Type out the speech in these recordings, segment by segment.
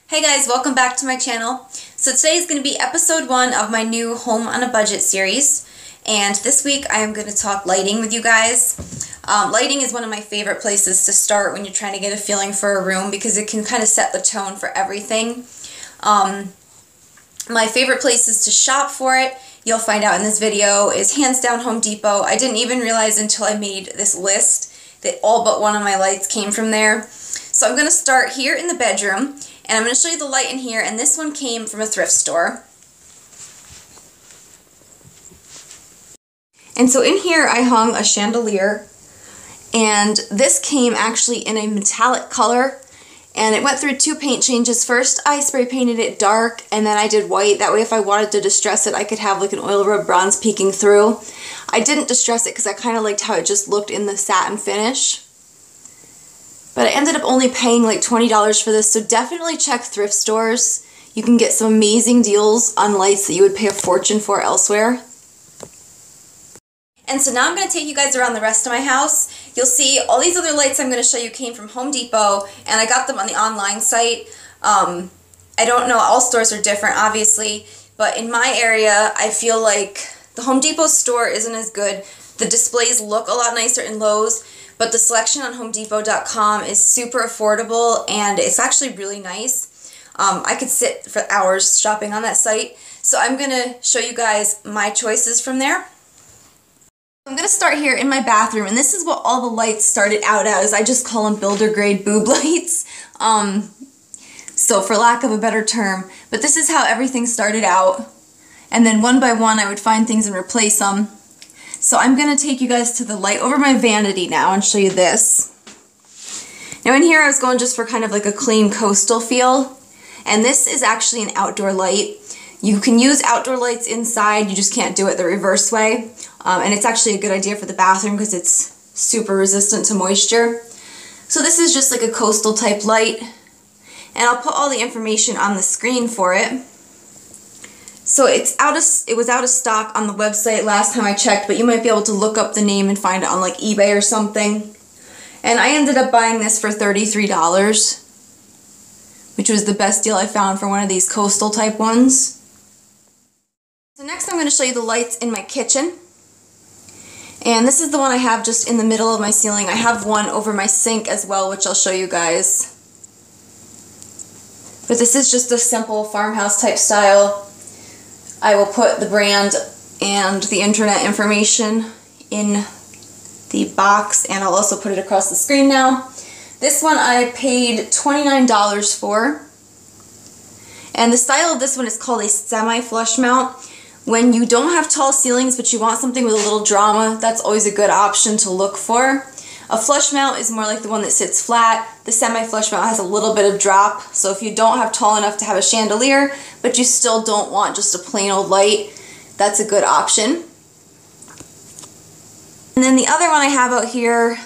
Hey guys, welcome back to my channel. So today is going to be episode 1 of my new Home on a Budget series, and this week I am going to talk lighting with you guys. Lighting is one of my favorite places to start when you're trying to get a feeling for a room because it can kind of set the tone for everything. My favorite places to shop for it, you'll find out in this video, is hands down Home Depot. I didn't even realize until I made this list that all but one of my lights came from there. So I'm going to start here in the bedroom. And I'm going to show you the light in here, and this one came from a thrift store. And so in here I hung a chandelier, and this came actually in a metallic color, and it went through 2 paint changes. First I spray painted it dark, and then I did white. That way if I wanted to distress it, I could have like an oil rub bronze peeking through. I didn't distress it because I kind of liked how it just looked in the satin finish. But I ended up only paying like $20 for this, so definitely check thrift stores. You can get some amazing deals on lights that you would pay a fortune for elsewhere. And so now I'm going to take you guys around the rest of my house. You'll see all these other lights I'm going to show you came from Home Depot, and I got them on the online site. I don't know, all stores are different obviously, but in my area I feel like the Home Depot store isn't as good. The displays look a lot nicer in Lowe's, but the selection on HomeDepot.com is super affordable, and it's actually really nice. I could sit for hours shopping on that site. So I'm going to show you guys my choices from there. I'm going to start here in my bathroom, and this is what all the lights started out as. I just call them builder grade boob lights. So for lack of a better term. But this is how everything started out. And then one by one I would find things and replace them. So I'm going to take you guys to the light over my vanity now and show you this. Now in here I was going just for kind of like a clean coastal feel, and this is actually an outdoor light. You can use outdoor lights inside, you just can't do it the reverse way, and it's actually a good idea for the bathroom because it's super resistant to moisture. So this is just like a coastal type light, and I'll put all the information on the screen for it. So it was out of stock on the website last time I checked, but you might be able to look up the name and find it on like eBay or something. And I ended up buying this for $33, which was the best deal I found for one of these coastal type ones. So next I'm going to show you the lights in my kitchen. And this is the one I have just in the middle of my ceiling. I have one over my sink as well, which I'll show you guys. But this is just a simple farmhouse type style. I will put the brand and the internet information in the box, and I'll also put it across the screen now. This one I paid $29 for, and the style of this one is called a semi-flush mount. When you don't have tall ceilings but you want something with a little drama, that's always a good option to look for. A flush mount is more like the one that sits flat. The semi-flush mount has a little bit of drop, so if you don't have tall enough to have a chandelier, but you still don't want just a plain old light, that's a good option. And then the other one I have out here,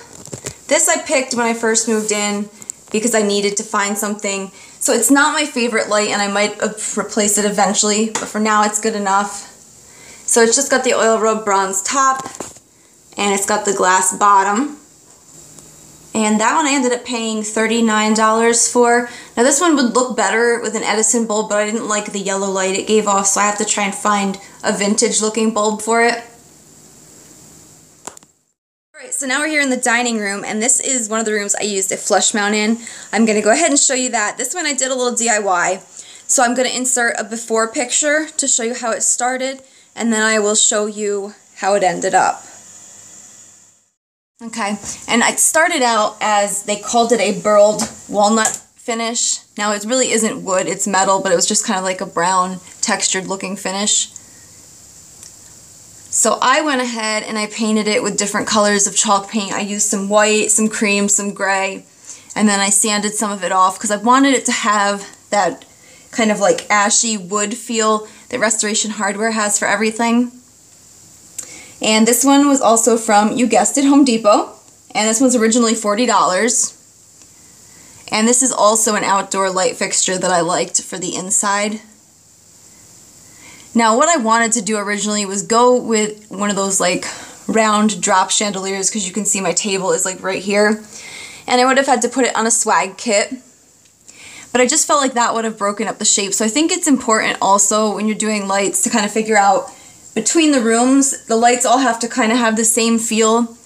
this I picked when I first moved in because I needed to find something. So it's not my favorite light, and I might replace it eventually, but for now it's good enough. So it's just got the oil rub bronze top, and it's got the glass bottom. And that one I ended up paying $39 for. Now this one would look better with an Edison bulb, but I didn't like the yellow light it gave off, so I have to try and find a vintage looking bulb for it. Alright, so now we're here in the dining room, and this is one of the rooms I used a flush mount in. I'm going to go ahead and show you that. This one I did a little DIY. So I'm going to insert a before picture to show you how it started, and then I will show you how it ended up. Okay, and it started out as, they called it a burled walnut finish. Now it really isn't wood, it's metal, but it was just kind of like a brown textured looking finish. So I went ahead and I painted it with different colors of chalk paint. I used some white, some cream, some gray, and then I sanded some of it off because I wanted it to have that kind of like ashy wood feel that Restoration Hardware has for everything. And this one was also from, you guessed it, Home Depot. And this was originally $40. And this is also an outdoor light fixture that I liked for the inside. Now what I wanted to do originally was go with one of those like round drop chandeliers, because you can see my table is like right here. And I would have had to put it on a swag kit. but I just felt like that would have broken up the shape. So I think it's important also when you're doing lights to kind of figure out between the rooms, the lights all have to kind of have the same feel.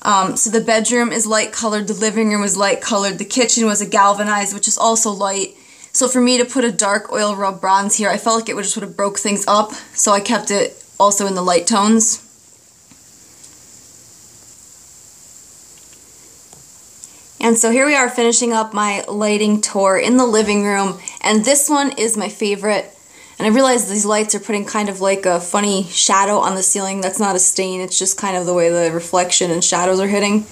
So the bedroom is light colored, the living room is light colored, the kitchen was a galvanized, which is also light. So for me to put a dark oil rub bronze here, I felt like it would have broke things up, so I kept it also in the light tones. And so here we are finishing up my lighting tour in the living room, and this one is my favorite. And I realize these lights are putting kind of like a funny shadow on the ceiling. That's not a stain, it's just kind of the way the reflection and shadows are hitting.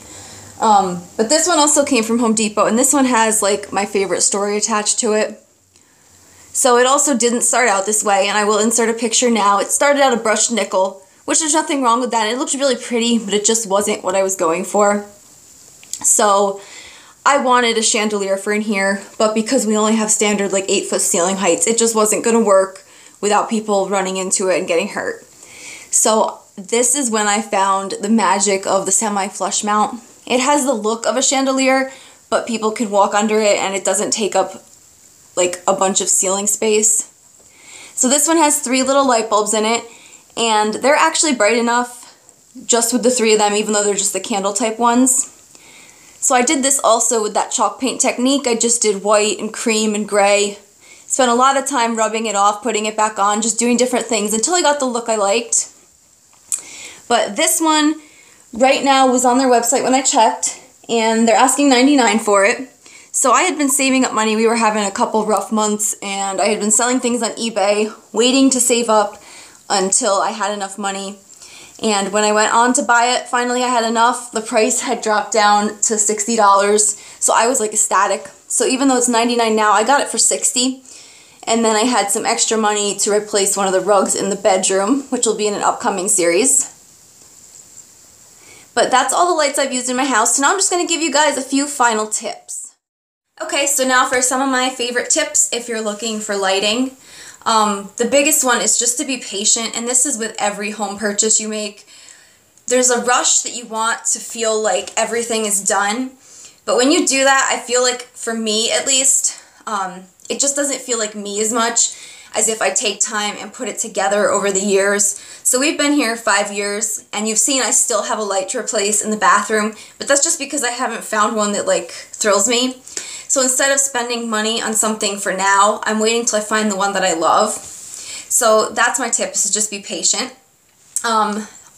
But this one also came from Home Depot, and this one has like my favorite story attached to it. So it also didn't start out this way, and I will insert a picture now. It started out a brushed nickel, which there's nothing wrong with that. It looked really pretty, but it just wasn't what I was going for. So I wanted a chandelier for in here, but because we only have standard like 8-foot ceiling heights, it just wasn't going to work without people running into it and getting hurt. So this is when I found the magic of the semi-flush mount. It has the look of a chandelier, but people can walk under it and it doesn't take up like a bunch of ceiling space. So this one has 3 little light bulbs in it, and they're actually bright enough just with the 3 of them, even though they're just the candle type ones. So I did this also with that chalk paint technique. I just did white and cream and gray. Spent a lot of time rubbing it off, putting it back on, just doing different things until I got the look I liked. But this one right now was on their website when I checked, and they're asking $99 for it. So I had been saving up money. We were having a couple rough months, and I had been selling things on eBay, waiting to save up until I had enough money. And when I went on to buy it, finally I had enough. The price had dropped down to $60, so I was like ecstatic. So even though it's $99 now, I got it for $60. And then I had some extra money to replace one of the rugs in the bedroom, which will be in an upcoming series. But that's all the lights I've used in my house. So now I'm just going to give you guys a few final tips. Okay, so now for some of my favorite tips if you're looking for lighting. The biggest one is just to be patient, and this is with every home purchase you make. There's a rush that you want to feel like everything is done, but when you do that, I feel like, for me at least, it just doesn't feel like me as much as if I take time and put it together over the years. So we've been here 5 years, and you've seen I still have a light to replace in the bathroom, but that's just because I haven't found one that like thrills me. So instead of spending money on something for now, I'm waiting till I find the one that I love. So that's my tip, is to just be patient.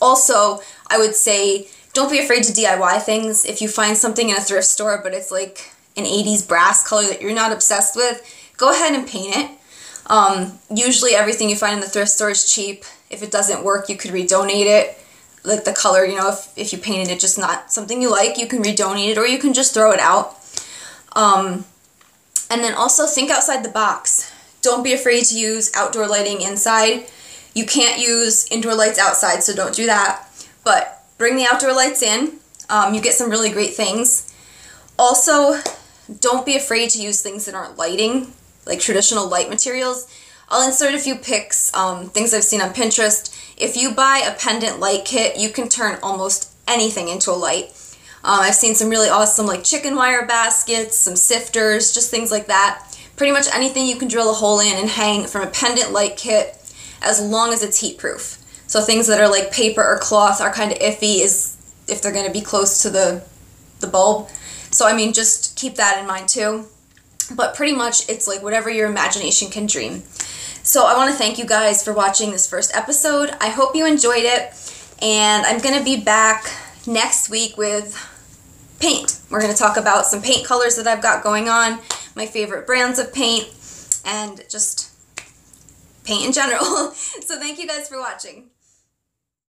Also, I would say don't be afraid to DIY things. If you find something in a thrift store, but it's like an 80s brass color that you're not obsessed with, go ahead and paint it. Usually everything you find in the thrift store is cheap. If it doesn't work, you could redonate it. Like the color, you know, if you painted it just not something you like, you can redonate it, or you can just throw it out. And then also think outside the box. Don't be afraid to use outdoor lighting inside. You can't use indoor lights outside, so don't do that. But bring the outdoor lights in. You get some really great things. Also, don't be afraid to use things that aren't lighting, like traditional light materials. I'll insert a few pics, things I've seen on Pinterest. If you buy a pendant light kit, you can turn almost anything into a light. I've seen some really awesome like chicken wire baskets, some sifters, just things like that. Pretty much anything you can drill a hole in and hang from a pendant light kit, as long as it's heat proof. So things that are like paper or cloth are kind of iffy is if they're going to be close to the bulb. So I mean, just keep that in mind too. But pretty much it's like whatever your imagination can dream. So I want to thank you guys for watching this first episode. I hope you enjoyed it, and I'm going to be back next week with paint. We're going to talk about some paint colors that I've got going on, my favorite brands of paint, and just paint in general. So thank you guys for watching.